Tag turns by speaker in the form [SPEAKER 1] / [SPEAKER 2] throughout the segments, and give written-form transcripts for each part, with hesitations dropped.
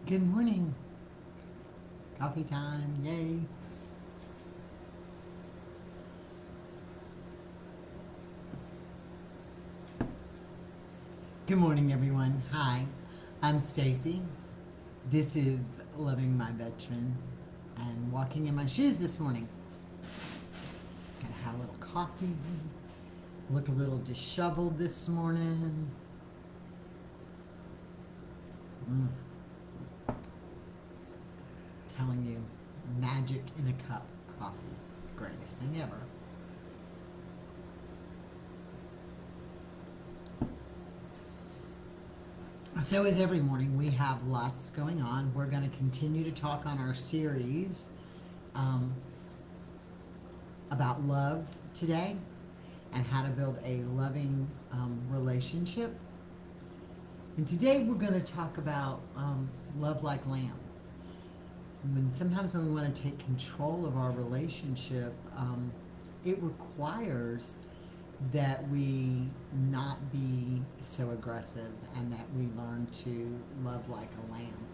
[SPEAKER 1] Good morning. Coffee time. Yay. Good morning, everyone. Hi, I'm Stacy. This is Loving My Veteran and walking in my shoes this morning. Gonna have a little coffee. Look a little disheveled this morning. Mm, telling you, magic in a cup coffee. Greatest thing ever. So, as every morning, we have lots going on. We're going to continue to talk on our series um, about love today and how to build a loving relationship. And today we're going to talk about love like lambs. Sometimes when we want to take control of our relationship, it requires that we not be so aggressive and that we learn to love like a lamb.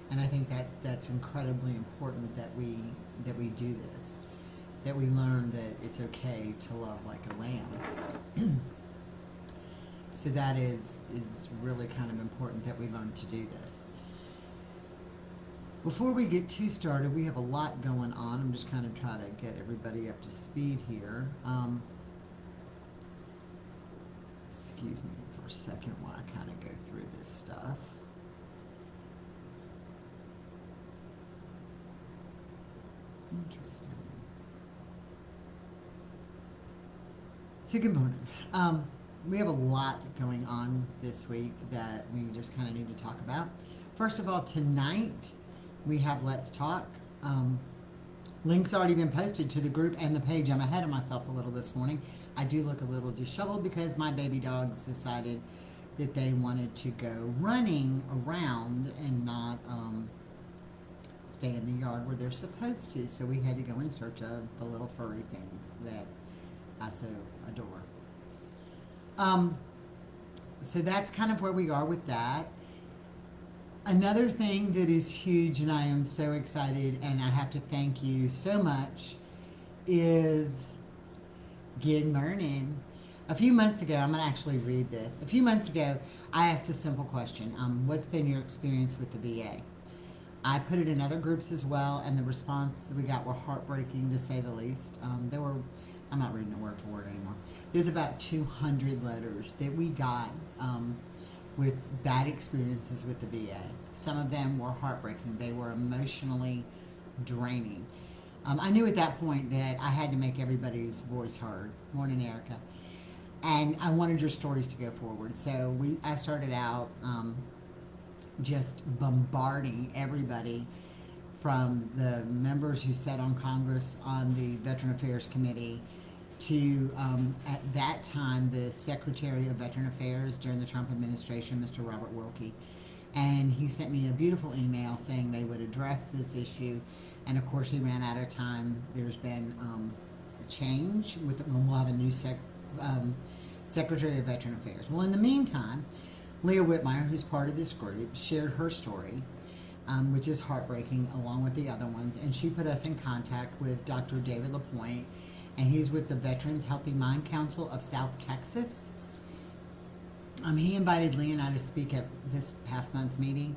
[SPEAKER 1] And I think that that's incredibly important that we do this, that we learn that it's okay to love like a lamb. So that is really kind of important that we learn to do this. Before we get too started, we have a lot going on. I'm just kind of trying to get everybody up to speed here. Excuse me for a second while I kind of go through this stuff. Interesting. So, good morning. We have a lot going on this week that we just kind of need to talk about. First of all, tonight we have Let's Talk. Links already been posted to the group and the page. I'm ahead of myself a little this morning. I do look a little disheveled because my baby dogs decided that they wanted to go running around and not stay in the yard where they're supposed to. So we had to go in search of the little furry things that I so adore. Um, so that's kind of where we are with that. Another thing that is huge, and I am so excited, and I have to thank you so much, is Good morning. A few months ago, I'm going to actually read this. A few months ago, I asked a simple question. What's been your experience with the VA? I put it in other groups as well, and the responses we got were heartbreaking to say the least. I'm not reading it word for word anymore. There's about 200 letters that we got with bad experiences with the VA. Some of them were heartbreaking. They were emotionally draining. I knew at that point that I had to make everybody's voice heard. Morning, Erica. And I wanted your stories to go forward. So I started out just bombarding everybody from the members who sat on Congress on the Veteran Affairs Committee to, at that time, the Secretary of Veteran Affairs during the Trump administration, Mr. Robert Wilkie. And he sent me a beautiful email saying they would address this issue. And of course, he ran out of time. There's been a change we'll have a new Secretary of Veteran Affairs. Well, in the meantime, Leah Whitmire, who's part of this group, shared her story, which is heartbreaking, along with the other ones. And she put us in contact with Dr. David LaPointe, and he's with the Veterans Healthy Mind Council of South Texas. He invited Leah and I to speak at this past month's meeting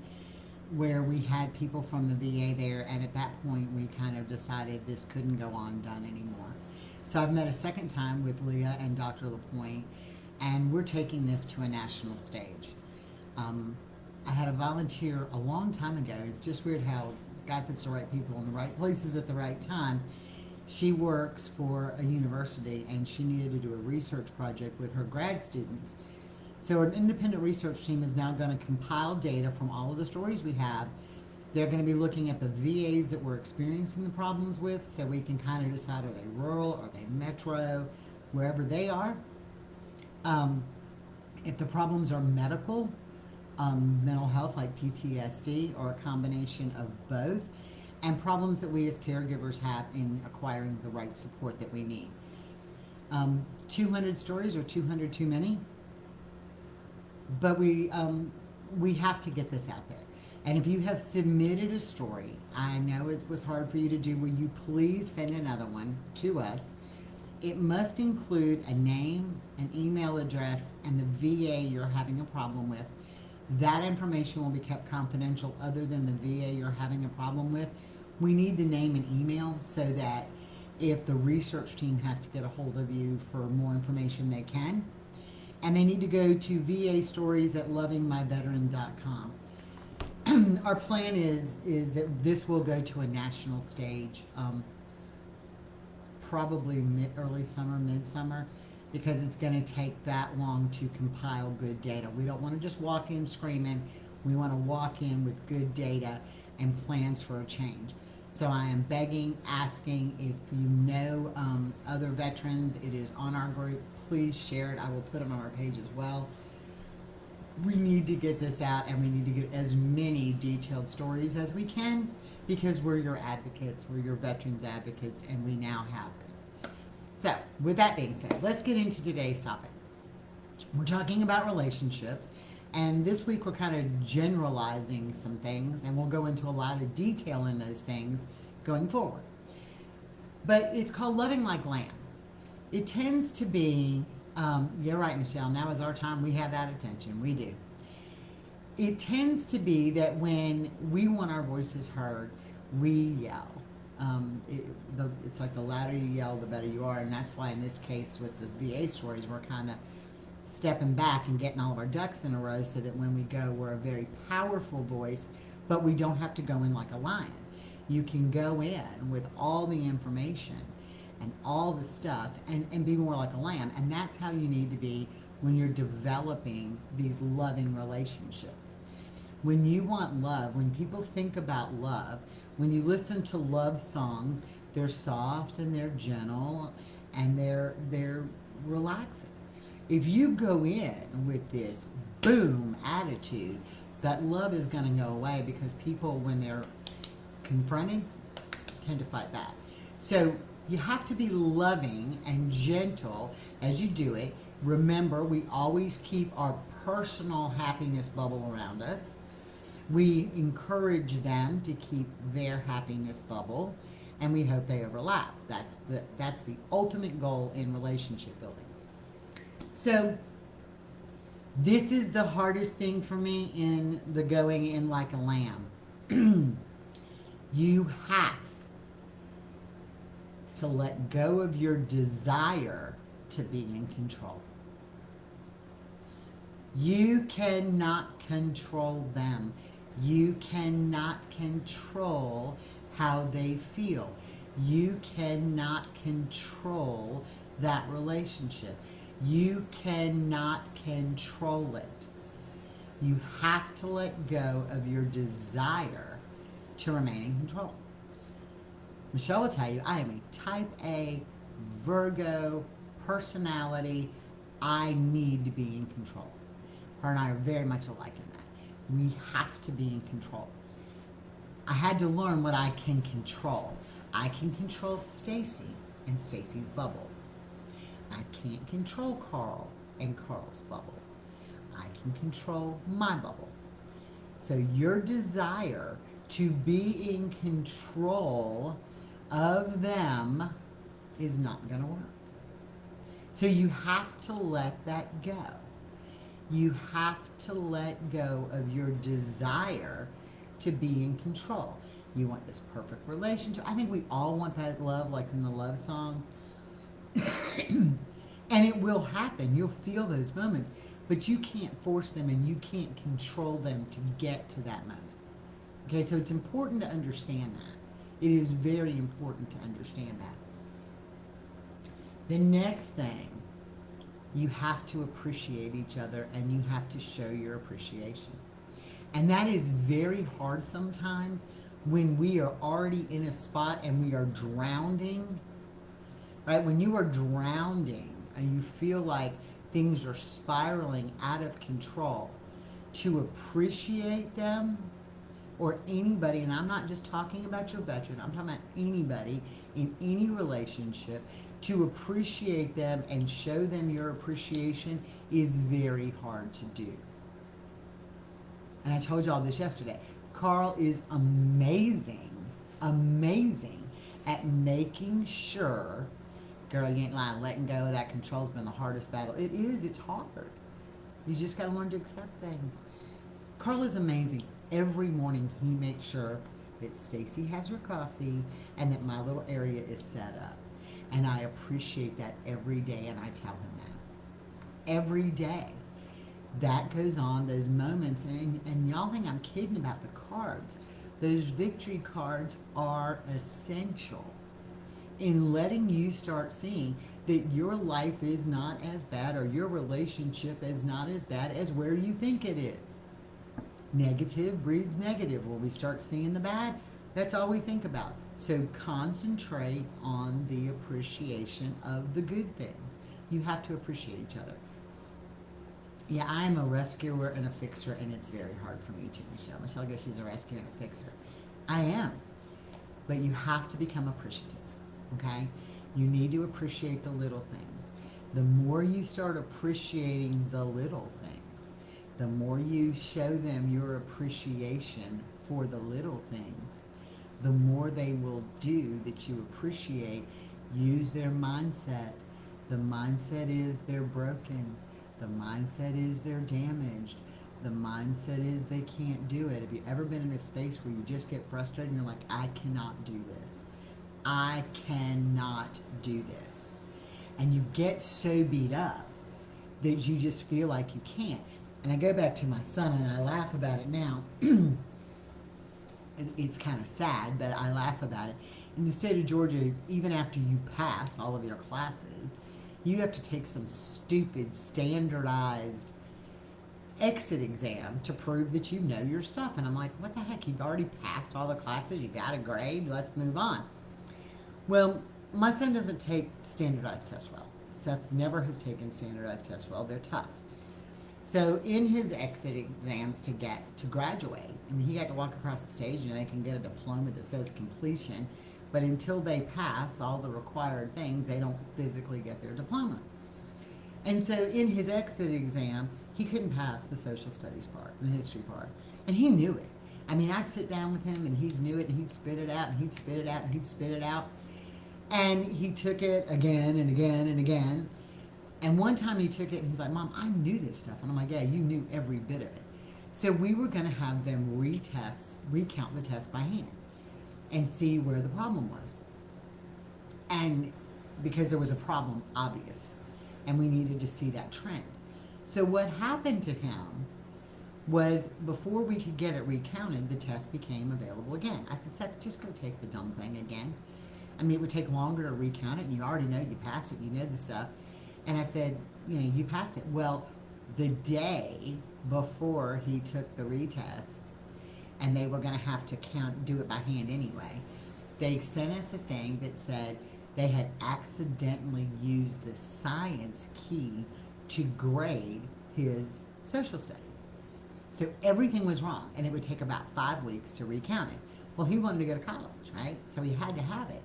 [SPEAKER 1] where we had people from the VA there, and at that point we kind of decided this couldn't go on done anymore. So I've met a second time with Leah and Dr. LaPointe, and we're taking this to a national stage. I had a volunteer a long time ago. It's just weird how God puts the right people in the right places at the right time. She works for a university, and she needed to do a research project with her grad students. So an independent research team is now going to compile data from all of the stories we have. They're going to be looking at the VAs that we're experiencing the problems with, so we can kind of decide, are they rural, are they metro, wherever they are. If the problems are medical, mental health like PTSD, or a combination of both, and problems that we as caregivers have in acquiring the right support that we need. 200 stories are 200 too many, but we have to get this out there. And if you have submitted a story, I know it was hard for you to do, will you please send another one to us? It must include a name, an email address, and the VA you're having a problem with. That information will be kept confidential other than the VA you're having a problem with. We need the name and email so that if the research team has to get a hold of you for more information, they can. And they need to go to vastories@lovingmyveteran.com. Our plan is that this will go to a national stage, probably early summer, midsummer, because it's going to take that long to compile good data. We don't want to just walk in screaming. We want to walk in with good data and plans for a change. So I am begging, asking, if you know other veterans, it is on our group. Please share it. I will put them on our page as well. We need to get this out, and we need to get as many detailed stories as we can, because we're your advocates, we're your veterans advocates, and we now have this. So with that being said, let's get into today's topic. We're talking about relationships, and this week we're kind of generalizing some things, and we'll go into a lot of detail in those things going forward. But it's called Loving Like Lambs. It tends to be, you're right, Michelle, now is our time. We have that attention. We do. It tends to be that when we want our voices heard, we yell. It's like the louder you yell, the better you are. And that's why in this case with the VA stories, we're kind of stepping back and getting all of our ducks in a row so that when we go, we're a very powerful voice, but we don't have to go in like a lion. You can go in with all the information and all the stuff and be more like a lamb. And that's how you need to be when you're developing these loving relationships. When you want love, when people think about love, when you listen to love songs, they're soft and they're gentle and they're relaxing. If you go in with this boom attitude, that love is going to go away, because people, when they're confronted, tend to fight back. So you have to be loving and gentle as you do it. Remember, we always keep our personal happiness bubble around us. We encourage them to keep their happiness bubble, and we hope they overlap. That's the ultimate goal in relationship building. So this is the hardest thing for me in the going in like a lamb. You have to let go of your desire to be in control. You cannot control them. You cannot control how they feel. You cannot control that relationship. You cannot control it. You have to let go of your desire to remain in control. Michelle will tell you, I am a type A Virgo personality. I need to be in control. Her and I are very much alike in that. We have to be in control. I had to learn what I can control. I can control Stacy and Stacy's bubble. I can't control Carl and Carl's bubble. I can control my bubble. So your desire to be in control of them is not going to work. So you have to let that go. You have to let go of your desire to be in control. You want this perfect relationship. I think we all want that love, like in the love songs. And it will happen. You'll feel those moments, but you can't force them and you can't control them to get to that moment. Okay, so it's important to understand that. It is very important to understand that. The next thing, you have to appreciate each other and you have to show your appreciation. And that is very hard sometimes when we are already in a spot and we are drowning, right? When you are drowning and you feel like things are spiraling out of control, to appreciate them, or anybody, and I'm not just talking about your veteran, I'm talking about anybody in any relationship, to appreciate them and show them your appreciation is very hard to do. And I told you all this yesterday. Carl is amazing, amazing at making sure, girl, you ain't lying, letting go of that control's been the hardest battle. It is, it's hard. You just got to learn to accept things. Carl is amazing. Every morning he makes sure that Stacy has her coffee and that my little area is set up. And I appreciate that every day, and I tell him that. Every day. That goes on, those moments, and y'all think I'm kidding about the cards. Those victory cards are essential in letting you start seeing that your life is not as bad, or your relationship is not as bad as where you think it is. Negative breeds negative. When we start seeing the bad, that's all we think about. So concentrate on the appreciation of the good things. You have to appreciate each other. Yeah, I'm a rescuer and a fixer, and it's very hard for me too, Michelle. Michelle goes, she's a rescuer and a fixer. I am. But you have to become appreciative, okay? You need to appreciate the little things. The more you start appreciating the little things, the more you show them your appreciation for the little things, the more they will do that you appreciate. Use their mindset. The mindset is they're broken. The mindset is they're damaged. The mindset is they can't do it. Have you ever been in a space where you just get frustrated and you're like, I cannot do this. I cannot do this. And you get so beat up that you just feel like you can't. And I go back to my son and I laugh about it now. It's kind of sad, but I laugh about it. In the state of Georgia, even after you pass all of your classes, you have to take some stupid standardized exit exam to prove that you know your stuff. And I'm like, what the heck? You've already passed all the classes. You got a grade. Let's move on. Well, my son doesn't take standardized tests well. Seth never has taken standardized tests well. They're tough. So in his exit exams to graduate, I mean, he got to walk across the stage and they can get a diploma that says completion. But until they pass all the required things, they don't physically get their diploma. And so in his exit exam, he couldn't pass the social studies part, the history part. And he knew it. I mean, I'd sit down with him and he knew it and he'd spit it out and he'd spit it out and he'd spit it out. And he took it again and again and again. And one time he took it and he's like, Mom, I knew this stuff. And I'm like, yeah, you knew every bit of it. So we were going to have them recount the test by hand and see where the problem was. And because there was a problem, obvious, and we needed to see that trend. So what happened to him was before we could get it recounted, the test became available again. I said, Seth, just go take the dumb thing again. I mean, it would take longer to recount it, and you already know you passed it, you know the stuff. And I said, you passed it. Well, the day before he took the retest, and they were going to have to do it by hand anyway, they sent us a thing that said they had accidentally used the science key to grade his social studies. So everything was wrong, and it would take about 5 weeks to recount it. Well, he wanted to go to college, right? So he had to have it.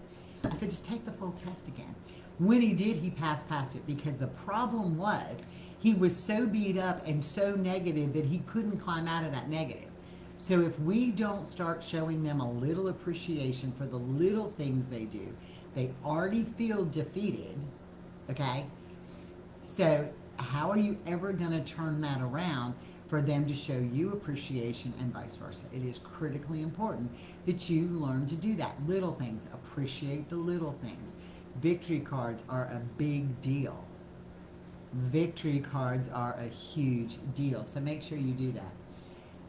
[SPEAKER 1] I said, just take the full test again. When he did, he passed it, because the problem was he was so beat up and so negative that he couldn't climb out of that negative. So if we don't start showing them a little appreciation for the little things they do, they already feel defeated, okay? So how are you ever going to turn that around for them to show you appreciation and vice versa? It is critically important that you learn to do that. Little things, appreciate the little things. Victory cards are a big deal. Victory cards are a huge deal. So make sure you do that.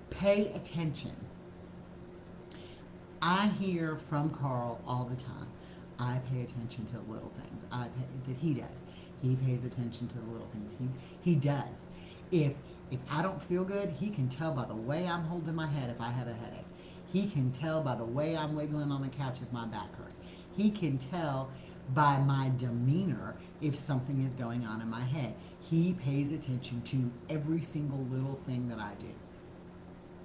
[SPEAKER 1] Pay attention. I hear from Carl all the time. I pay attention to the little things. That he does. He pays attention to the little things. He does. If I don't feel good, he can tell by the way I'm holding my head if I have a headache. He can tell by the way I'm wiggling on the couch if my back hurts. He can tell by my demeanor if something is going on in my head. He pays attention to every single little thing that I do.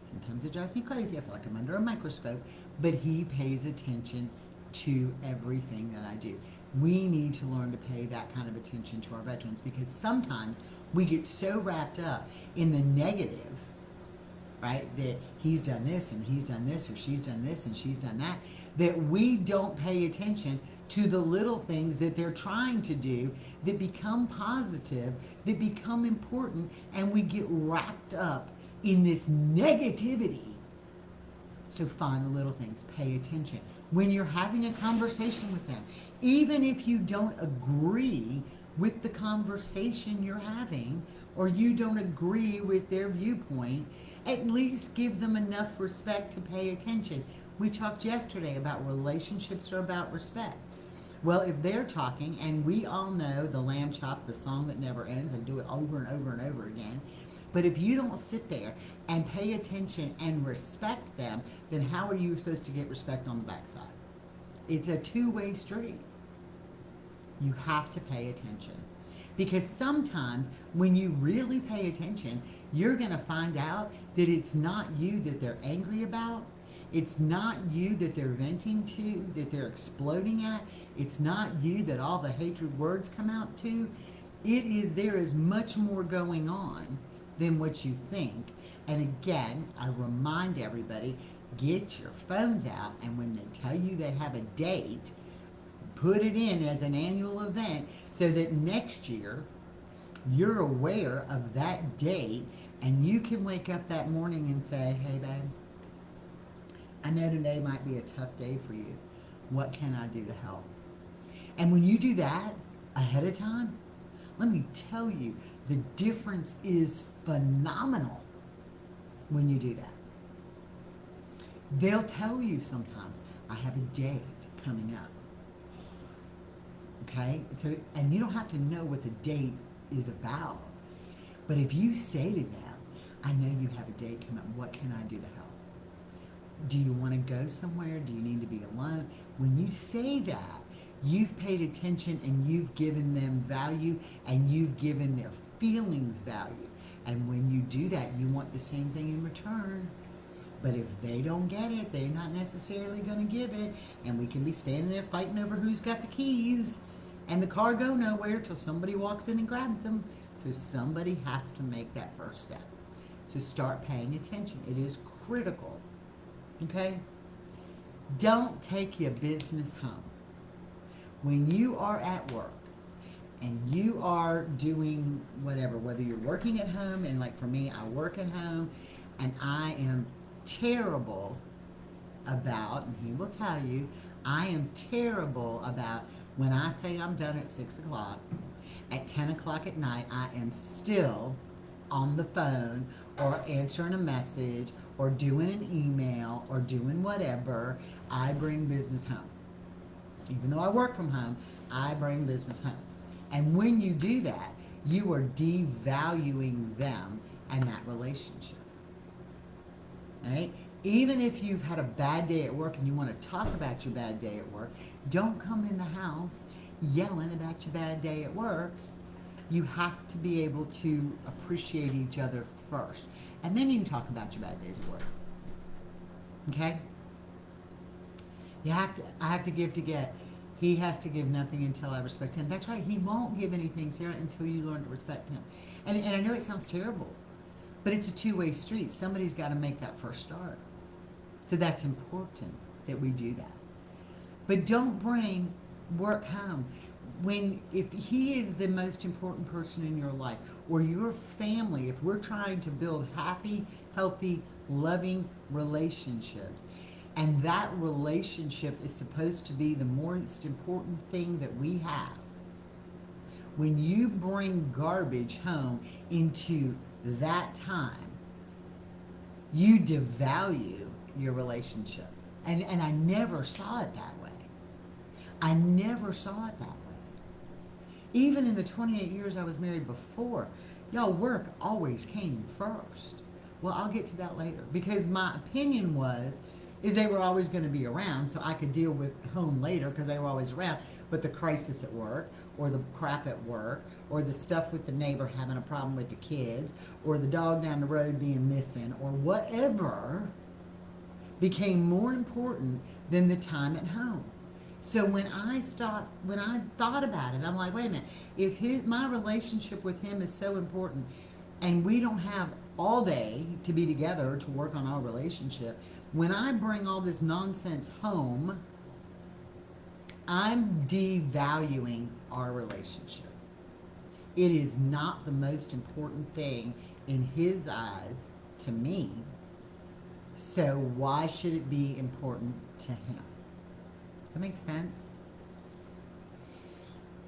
[SPEAKER 1] Sometimes it drives me crazy. I feel like I'm under a microscope, but he pays attention to everything that I do. We need to learn to pay that kind of attention to our veterans, because sometimes we get so wrapped up in the negative right? That he's done this and he's done this, or she's done this and she's done that. That we don't pay attention to the little things that they're trying to do that become positive, that become important, and we get wrapped up in this negativity. So find the little things, pay attention. When you're having a conversation with them, even if you don't agree with the conversation you're having, or you don't agree with their viewpoint, at least give them enough respect to pay attention. We talked yesterday about relationships are about respect. Well, if they're talking, and we all know the lamb chop, the song that never ends, they do it over and over and over again. But if you don't sit there and pay attention and respect them, then how are you supposed to get respect on the backside? It's a two-way street. You have to pay attention. Because sometimes when you really pay attention, you're going to find out that it's not you that they're angry about. It's not you that they're venting to, that they're exploding at. It's not you that all the hatred words come out to. There is much more going on than what you think. And again, I remind everybody, get your phones out, and when they tell you they have a date, put it in as an annual event so that next year you're aware of that date, and you can wake up that morning and say, hey babe, I know today might be a tough day for you. What can I do to help? And when you do that ahead of time, let me tell you, the difference is phenomenal when you do that. They'll tell you sometimes, I have a date coming up. Okay? So, and you don't have to know what the date is about. But if you say to them, I know you have a date coming up, what can I do to help? Do you want to go somewhere? Do you need to be alone? When you say that, you've paid attention and you've given them value and you've given their feelings value. And when you do that, you want the same thing in return. But if they don't get it, they're not necessarily going to give it. And we can be standing there fighting over who's got the keys. And the car go nowhere till somebody walks in and grabs them. So somebody has to make that first step. So start paying attention. It is critical. Okay? Don't take your business home. When you are at work and you are doing whatever, whether you're working at home, and like for me, I work at home, and I am terrible about, and he will tell you, I am terrible about when I say I'm done at 6 o'clock, at 10 o'clock at night, I am still on the phone or answering a message or doing an email or doing whatever. I bring business home. Even though I work from home, I bring business home. And when you do that, you are devaluing them and that relationship. Right? Even if you've had a bad day at work and you want to talk about your bad day at work, don't come in the house yelling about your bad day at work. You have to be able to appreciate each other first. And then you can talk about your bad days at work. Okay? I have to give to get. He has to give nothing until I respect him. That's right. He won't give anything, Sarah, until you learn to respect him. And I know it sounds terrible, but it's a two-way street. Somebody's got to make that first start. So that's important that we do that. But don't bring work home. If he is the most important person in your life, or your family, if we're trying to build happy, healthy, loving relationships, and that relationship is supposed to be the most important thing that we have, when you bring garbage home into that time, you devalue your relationship. And I never saw it that way. I never saw it that way. Even in the 28 years I was married before, y'all, work always came first. Well, I'll get to that later, because my opinion is they were always going to be around, so I could deal with home later because they were always around. But the crisis at work, or the crap at work, or the stuff with the neighbor having a problem with the kids, or the dog down the road being missing, or whatever, became more important than the time at home. So when I thought about it, I'm like, wait a minute, if my relationship with him is so important, and we don't have all day to be together to work on our relationship. When I bring all this nonsense home, I'm devaluing our relationship. It is not the most important thing in his eyes to me. So why should it be important to him? Does that make sense?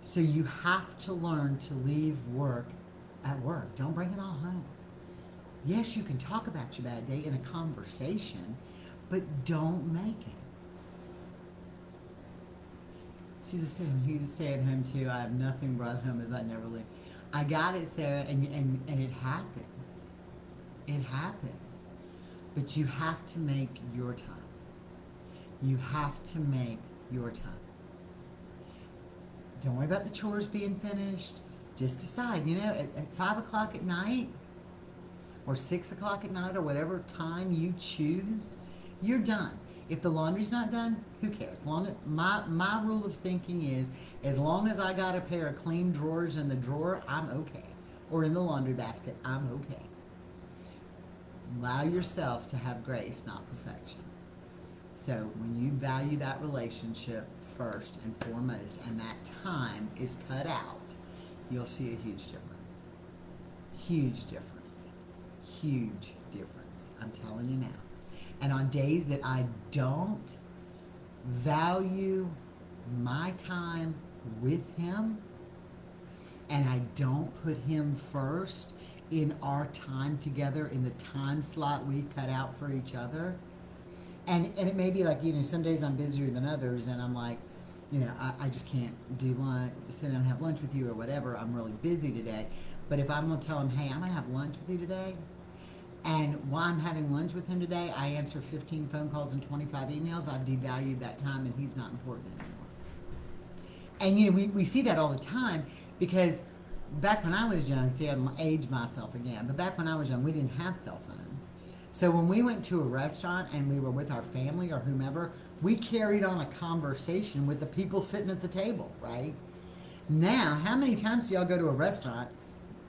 [SPEAKER 1] So you have to learn to leave work at work. Don't bring it all home. Yes, you can talk about your bad day in a conversation, but don't make it. He's a stay-at-home too. I have nothing brought home as I never leave. I got it, Sarah, and it happens. It happens. But you have to make your time. You have to make your time. Don't worry about the chores being finished. Just decide, at 5 o'clock at night or 6 o'clock at night or whatever time you choose, you're done. If the laundry's not done, who cares? My rule of thinking is, as long as I got a pair of clean drawers in the drawer, I'm okay. Or in the laundry basket, I'm okay. Allow yourself to have grace, not perfection. So when you value that relationship first and foremost, and that time is cut out, you'll see a huge difference. Huge difference. Huge difference. I'm telling you now. And on days that I don't value my time with him, and I don't put him first in our time together, in the time slot we cut out for each other, and it may be like, some days I'm busier than others, and I'm like, I just can't do lunch, sit down and have lunch with you or whatever. I'm really busy today. But if I'm going to tell him, hey, I'm going to have lunch with you today, and while I'm having lunch with him today, I answer 15 phone calls and 25 emails, I've devalued that time and he's not important anymore. And, we see that all the time because back when I was young, see, I'm aged myself again, but back when I was young, we didn't have cell phones. So when we went to a restaurant and we were with our family or whomever, we carried on a conversation with the people sitting at the table, right? Now, how many times do y'all go to a restaurant?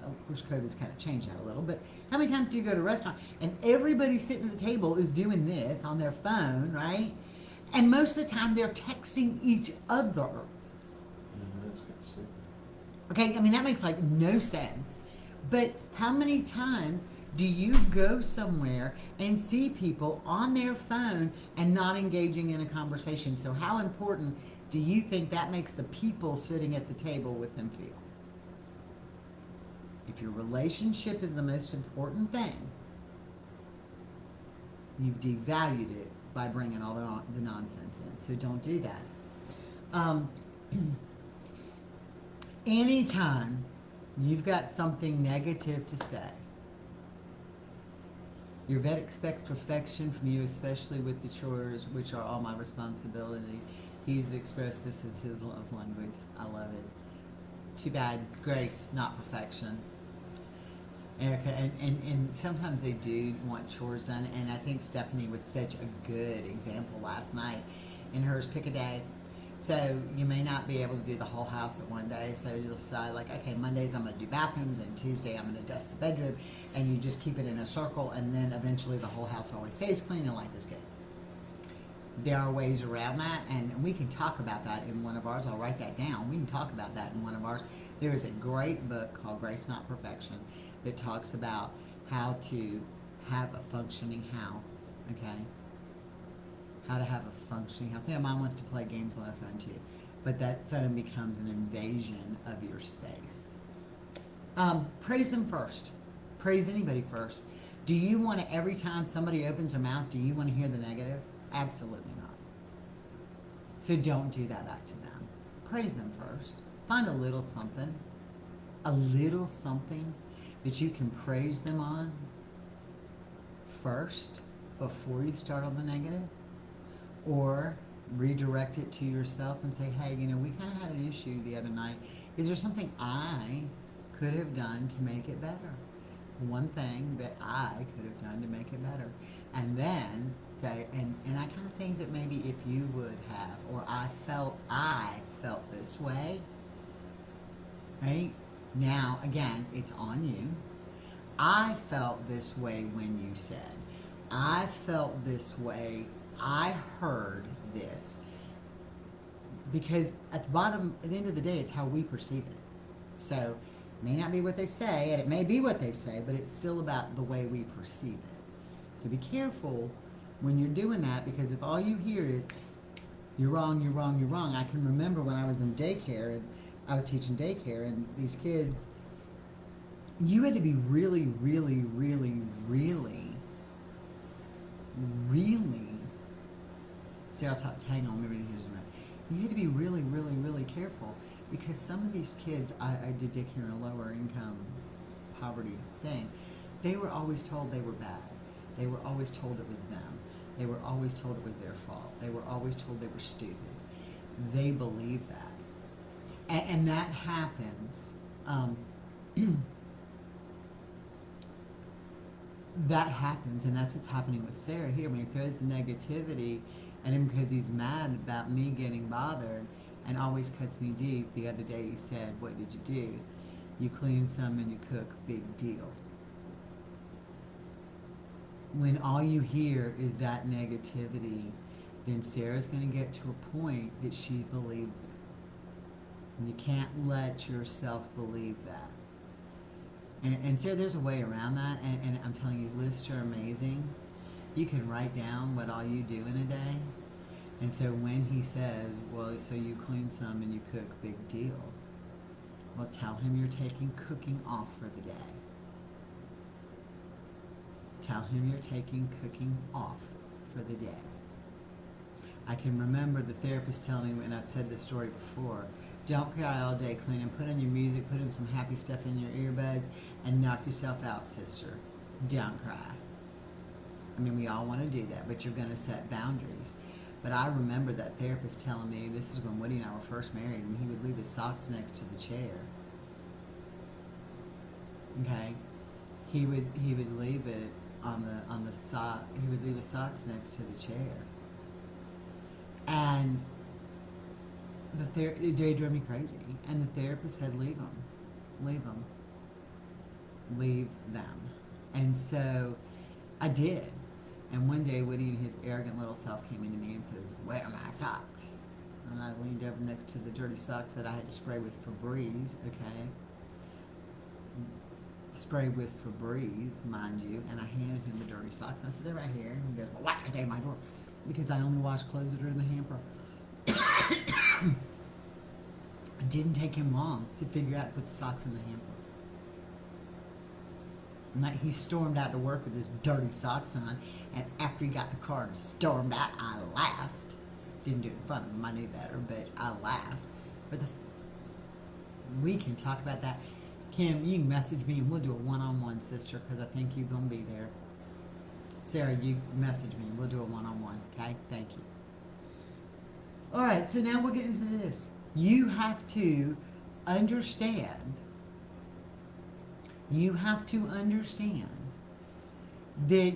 [SPEAKER 1] Of course, COVID's kind of changed that a little, but how many times do you go to a restaurant and everybody sitting at the table is doing this on their phone, right? And most of the time they're texting each other.
[SPEAKER 2] That's kind of stupid.
[SPEAKER 1] Okay, that makes like no sense. But how many times do you go somewhere and see people on their phone and not engaging in a conversation? So how important do you think that makes the people sitting at the table with them feel? If your relationship is the most important thing, you've devalued it by bringing all the nonsense in. So don't do that. Anytime you've got something negative to say, your vet expects perfection from you, especially with the chores, which are all my responsibility. He's expressed this as his love language. I love it. Too bad, grace, not perfection. Erica, and sometimes they do want chores done, and I think Stephanie was such a good example last night in hers Pick a Day. So you may not be able to do the whole house at one day, so you'll decide like, okay, Mondays I'm going to do bathrooms, and Tuesday I'm going to dust the bedroom, and you just keep it in a circle, and then eventually the whole house always stays clean and life is good. There are ways around that, and we can talk about that in one of ours. I'll write that down. We can talk about that in one of ours. There is a great book called Grace Not Perfection that talks about how to have a functioning house, okay? How to have a functioning house. Yeah, mom wants to play games on her phone too, but that phone becomes an invasion of your space. Praise them first. Praise anybody first. Do you want to, every time somebody opens their mouth, do you want to hear the negative? Absolutely not. So don't do that back to them. Praise them first. Find a little something that you can praise them on first before you start on the negative, or redirect it to yourself and say, hey, we kind of had an issue the other night. Is there something I could have done to make it better? One thing that I could have done to make it better. And then say, and I kind of think that maybe if you would have, or I felt this way, right? Now, again, it's on you. I felt this way when you said. I felt this way. I heard this. Because at the bottom, at the end of the day, it's how we perceive it. So it may not be what they say, and it may be what they say, but it's still about the way we perceive it. So be careful when you're doing that, because if all you hear is, you're wrong, you're wrong, you're wrong. I can remember when I was in daycare, and I was teaching daycare, and these kids, you had to be really, really, really, really, really, see, hang on, maybe here's right. You had to be really, really, really careful, because some of these kids, I did daycare in a lower income poverty thing, they were always told they were bad. They were always told it was them. They were always told it was their fault. They were always told they were stupid. They believe that. And that happens. That happens, and that's what's happening with Sarah here. When he throws the negativity at him because he's mad about me getting bothered and always cuts me deep. The other day he said, what did you do? You clean some and you cook, big deal. When all you hear is that negativity, then Sarah's going to get to a point that she believes it. And you can't let yourself believe that. And Sarah, there's a way around that, and I'm telling you, lists are amazing. You can write down what all you do in a day. And so when he says, well, so you clean some and you cook, big deal. Well, tell him you're taking cooking off for the day. Tell him you're taking cooking off for the day. I can remember the therapist telling me, and I've said this story before, don't cry all day, cleaning. Put on your music, put in some happy stuff in your earbuds, and knock yourself out, sister. Don't cry. I mean, we all want to do that, but you're going to set boundaries. But I remember that therapist telling me, this is when Woody and I were first married, and he would leave his socks next to the chair. Okay? He would leave it on the sock. He would leave his socks next to the chair. And it drove me crazy. And the therapist said, leave them. Leave them. Leave them. And so I did. And one day, Woody and his arrogant little self came into me and says, where are my socks? And I leaned over next to the dirty socks that I had to spray with Febreze, okay? Spray with Febreze, mind you. And I handed him the dirty socks. And I said, they're right here. And he goes, well, why aren't they in my drawer? Because I only wash clothes that are in the hamper. It didn't take him long to figure out to put the socks in the hamper. And he stormed out to work with his dirty socks on, and after he got the car and stormed out, I laughed. Didn't do it in front of him, I knew better, but I laughed. But we can talk about that. Kim, you can message me and we'll do a one-on-one, sister, because I think you're going to be there. Sarah, you message me. We'll do a one-on-one, okay? Thank you. All right, so now we're getting to this. You have to understand. You have to understand that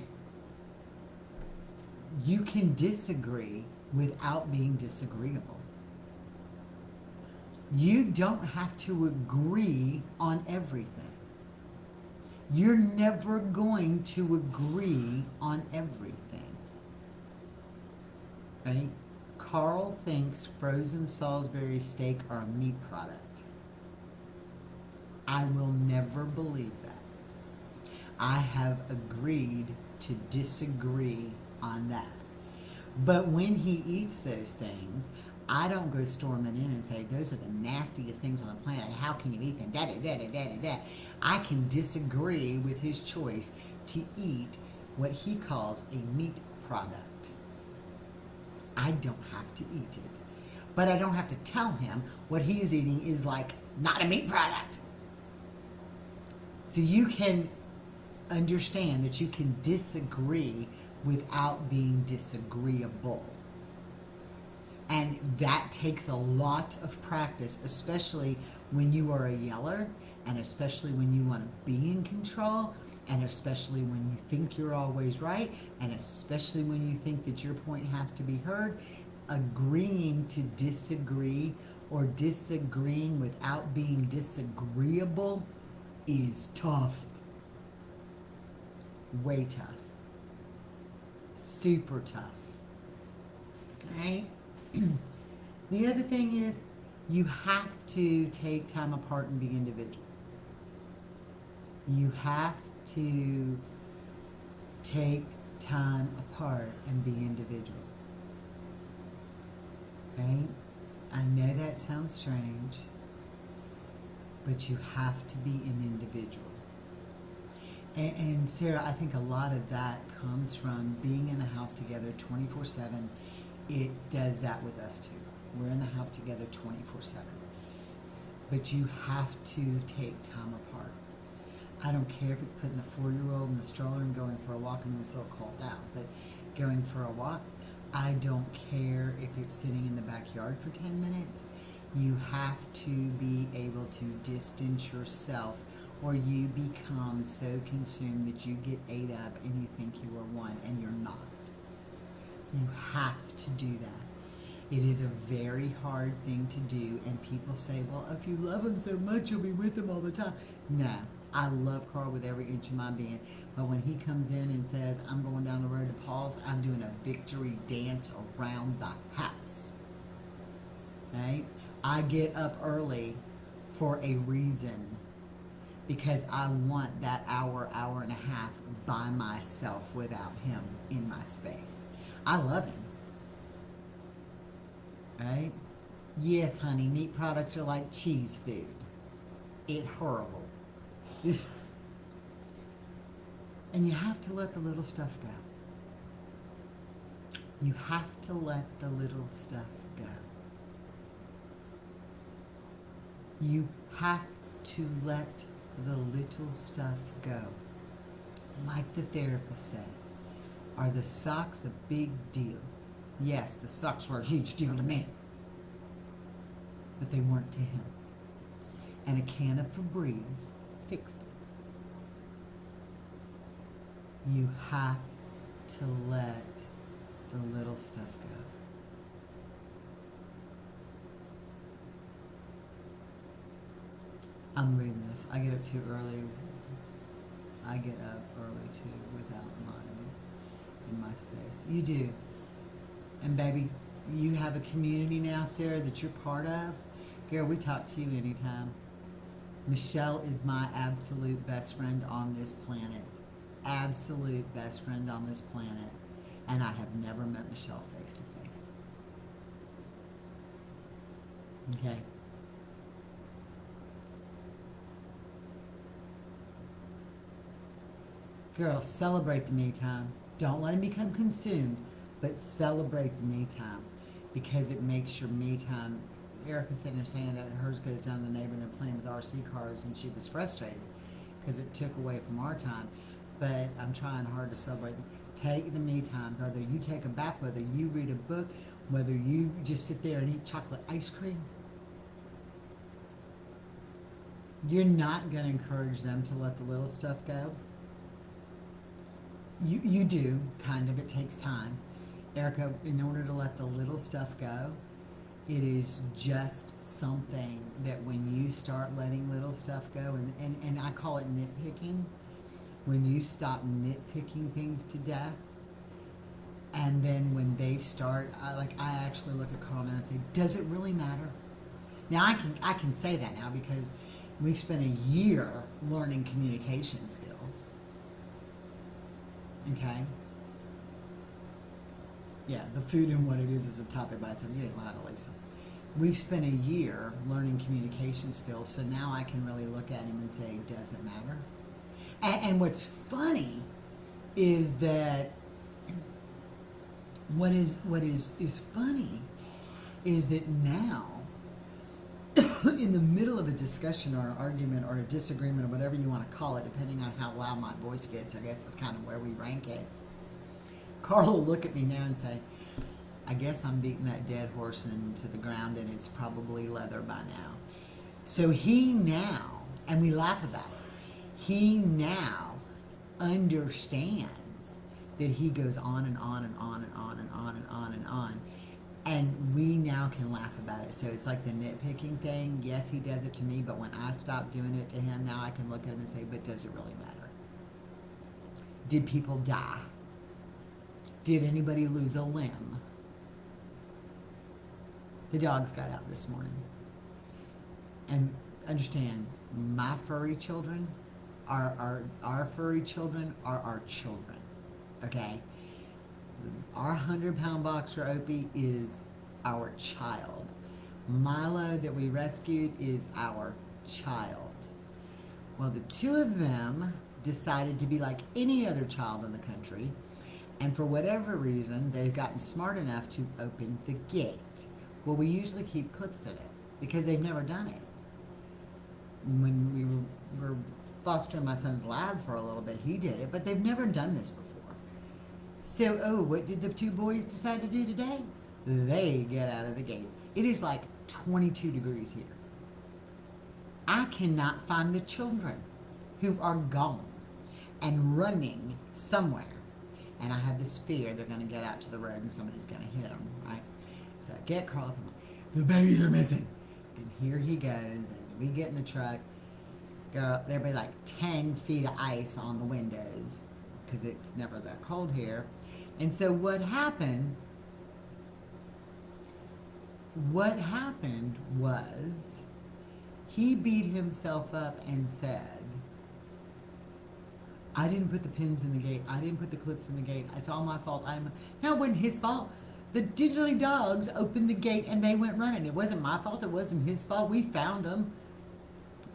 [SPEAKER 1] you can disagree without being disagreeable. You don't have to agree on everything. You're never going to agree on everything. Right? Carl thinks frozen Salisbury steak are a meat product. I will never believe that. I have agreed to disagree on that. But when he eats those things, I don't go storming in and say, those are the nastiest things on the planet. How can you eat them? Da-da-da-da-da-da-da. I can disagree with his choice to eat what he calls a meat product. I don't have to eat it. But I don't have to tell him what he's eating is like not a meat product. So you can understand that you can disagree without being disagreeable. And that takes a lot of practice, especially when you are a yeller, and especially when you want to be in control, and especially when you think you're always right, and especially when you think that your point has to be heard. Agreeing to disagree or disagreeing without being disagreeable is tough. Way tough. Super tough. Right? The other thing is, you have to take time apart and be individual. You have to take time apart and be individual. Okay? I know that sounds strange, but you have to be an individual. And Sarah, I think a lot of that comes from being in the house together 24/7. It does that with us too. We're in the house together 24/7. But you have to take time apart. I don't care if it's putting the 4-year-old in the stroller and going for a walk. I mean, it's a little cold out, but going for a walk. I don't care if it's sitting in the backyard for 10 minutes. You have to be able to distance yourself, or you become so consumed that you get ate up and you think you are one, and you're not. You have to do that. It is a very hard thing to do, and people say, well, if you love him so much, you'll be with him all the time. No, I love Carl with every inch of my being, but when he comes in and says, I'm going down the road to Paul's, I'm doing a victory dance around the house. Okay? I get up early for a reason, because I want that hour, hour and a half by myself without him in my space. I love him. Right? Yes, honey, meat products are like cheese food. It's horrible. And you have to let the little stuff go. You have to let the little stuff go. You have to let the little stuff go. Like the therapist said, are the socks a big deal? Yes, the socks were a huge deal to me, but they weren't to him. And a can of Febreze fixed it. You have to let the little stuff go. I'm reading this. I get up too early. I get up early too without in my space. You do. And baby, you have a community now, Sarah, that you're part of. Girl, we talk to you anytime. Michelle is my absolute best friend on this planet. Absolute best friend on this planet. And I have never met Michelle face to face. Okay? Girl, celebrate the me time. Don't let him become consumed, but celebrate the me time, because it makes your me time. Erica's sitting there saying that hers goes down to the neighbor and they're playing with RC cars, and she was frustrated because it took away from our time. But I'm trying hard to celebrate. Take the me time, whether you take a bath, whether you read a book, whether you just sit there and eat chocolate ice cream. You're not going to encourage them to let the little stuff go. You do, kind of. It takes time. Erica, in order to let the little stuff go, it is just something that when you start letting little stuff go, and I call it nitpicking, when you stop nitpicking things to death, and then when they start, I actually look at Carl now and say, does it really matter? Now I can say that now because we've spent a year learning communication skills. Okay? Yeah, the food and what it is a topic by itself. You ain't lying, Lisa. We've spent a year learning communication skills, so now I can really look at him and say, does it matter? And what's funny is that what is funny is that now, in the middle of a discussion or an argument or a disagreement or whatever you want to call it, depending on how loud my voice gets, I guess that's kind of where we rank it. Carl will look at me now and say, I guess I'm beating that dead horse into the ground and it's probably leather by now. So he now, and we laugh about it, he now understands that he goes on and on and on and on and on and on and on. And we now can laugh about it. So it's like the nitpicking thing. Yes, he does it to me, but when I stop doing it to him, now I can look at him and say, but does it really matter? Did people die? Did anybody lose a limb? The dogs got out this morning. And understand, my furry children our furry children are our children. Okay? Our 100-pound boxer Opie is our child. Milo that we rescued is our child. Well, the two of them decided to be like any other child in the country, and for whatever reason, they've gotten smart enough to open the gate. Well, we usually keep clips in it because they've never done it. When we were fostering my son's lab for a little bit, he did it, but they've never done this before. So, what did the two boys decide to do today? They get out of the gate. It is like 22 degrees here. I cannot find the children who are gone and running somewhere. And I have this fear they're going to get out to the road and somebody's going to hit them, right? So I get Carl up and I'm like, the babies are missing. And here he goes, and we get in the truck. There'll be like 10 feet of ice on the windows because it's never that cold here. And so what happened was he beat himself up and said, I didn't put the pins in the gate. I didn't put the clips in the gate. It's all my fault. No, it wasn't his fault. The diddly dogs opened the gate and they went running. It wasn't my fault. It wasn't his fault. We found them.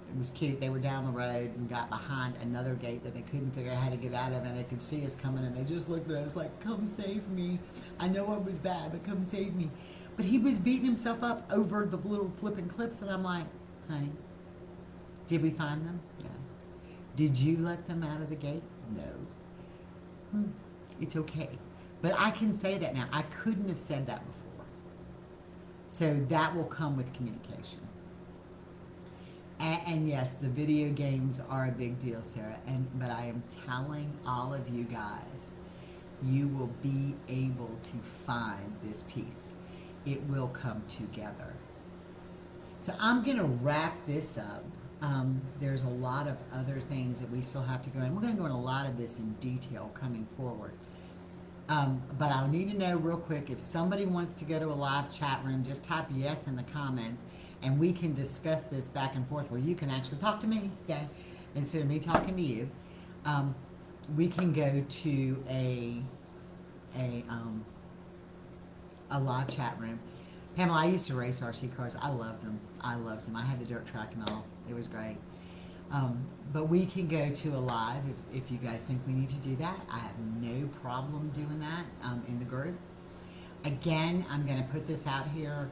[SPEAKER 1] It was cute. They were down the road and got behind another gate that they couldn't figure out how to get out of, and they could see us coming, and they just looked at us like, come save me. I know it was bad, but come save me. But he was beating himself up over the little flipping clips, and I'm like, honey, did we find them? Yes. Did you let them out of the gate? No. It's okay. But I can say that now. I couldn't have said that before. So that will come with communication. And yes, the video games are a big deal, Sarah. But I am telling all of you guys, you will be able to find this piece. It will come together. So I'm going to wrap this up. There's a lot of other things that we still have to go in. We're going to go in a lot of this in detail coming forward. But I need to know real quick, if somebody wants to go to a live chat room, just type yes in the comments, and we can discuss this back and forth where you can actually talk to me, okay, instead of me talking to you. We can go to a live chat room. Pamela, I used to race RC cars. I loved them. I had the dirt track and all. It was great. But we can go to a live if you guys think we need to do that. I have no problem doing that in the group. Again, I'm going to put this out here.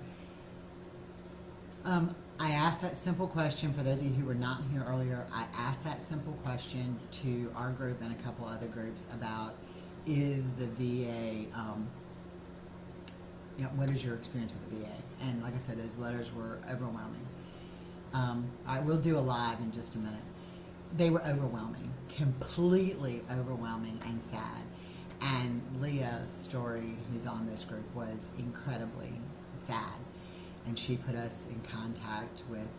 [SPEAKER 1] I asked that simple question for those of you who were not here earlier. I asked that simple question to our group and a couple other groups about, is the VA, what is your experience with the VA? And like I said, those letters were overwhelming. I will do a live in just a minute. They were overwhelming, completely overwhelming and sad. And Leah's story, who's on this group, was incredibly sad. And she put us in contact with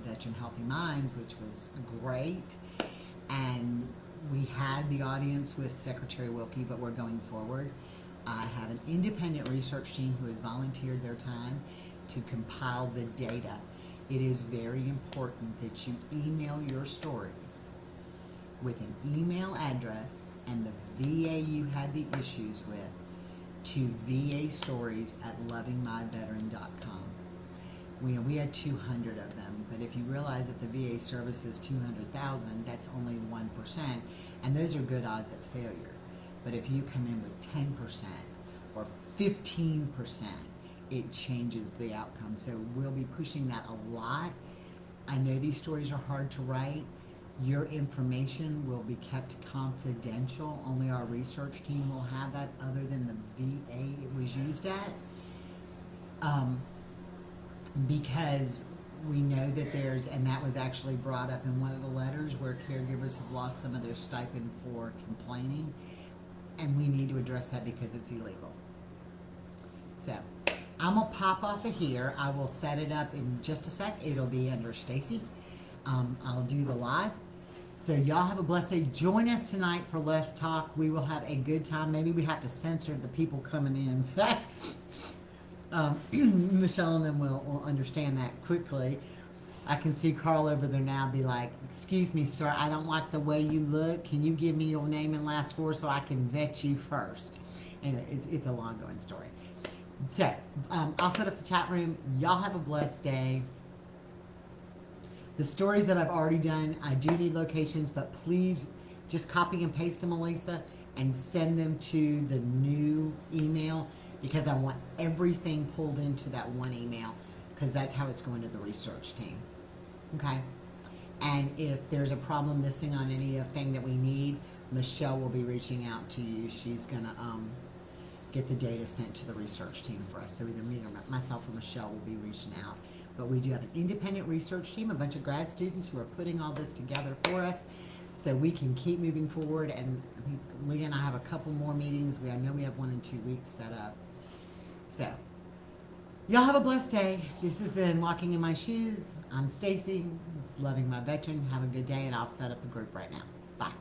[SPEAKER 1] Veteran Healthy Minds, which was great. And we had the audience with Secretary Wilkie, but we're going forward. I have an independent research team who has volunteered their time to compile the data. It is very important that you email your stories with an email address and the VA you had the issues with to vastories@lovingmyveteran.com. We had 200 of them, but if you realize that the VA services 200,000, that's only 1%, and those are good odds at failure. But if you come in with 10% or 15%, it changes the outcome. So we'll be pushing that a lot. I know these stories are hard to write. Your information will be kept confidential. Only our research team will have that, other than the VA it was used at. Because we know that and that was actually brought up in one of the letters, where caregivers have lost some of their stipend for complaining. And we need to address that because it's illegal. So I'm going to pop off of here. I will set it up in just a sec. It'll be under Stacy. I'll do the live. So y'all have a blessed day. Join us tonight for Let's Talk. We will have a good time. Maybe we have to censor the people coming in. Michelle and them will understand that quickly. I can see Carl over there now be like, "Excuse me, sir, I don't like the way you look. Can you give me your name and last four so I can vet you first?" And it's a long going story. So I'll set up the chat room. Y'all have a blessed day. The stories that I've already done, I do need locations, but please just copy and paste them, Elisa, and send them to the new email because I want everything pulled into that one email because that's how it's going to the research team. Okay? And if there's a problem missing on anything that we need, Michelle will be reaching out to you. She's going to get the data sent to the research team for us. So either me or myself or Michelle will be reaching out. But we do have an independent research team, a bunch of grad students who are putting all this together for us so we can keep moving forward. And I think Leah and I have a couple more meetings. I know we have 1 in 2 weeks set up. So y'all have a blessed day. This has been Walking in My Shoes. I'm Stacy. It's Loving My Veteran. Have a good day, and I'll set up the group right now. Bye.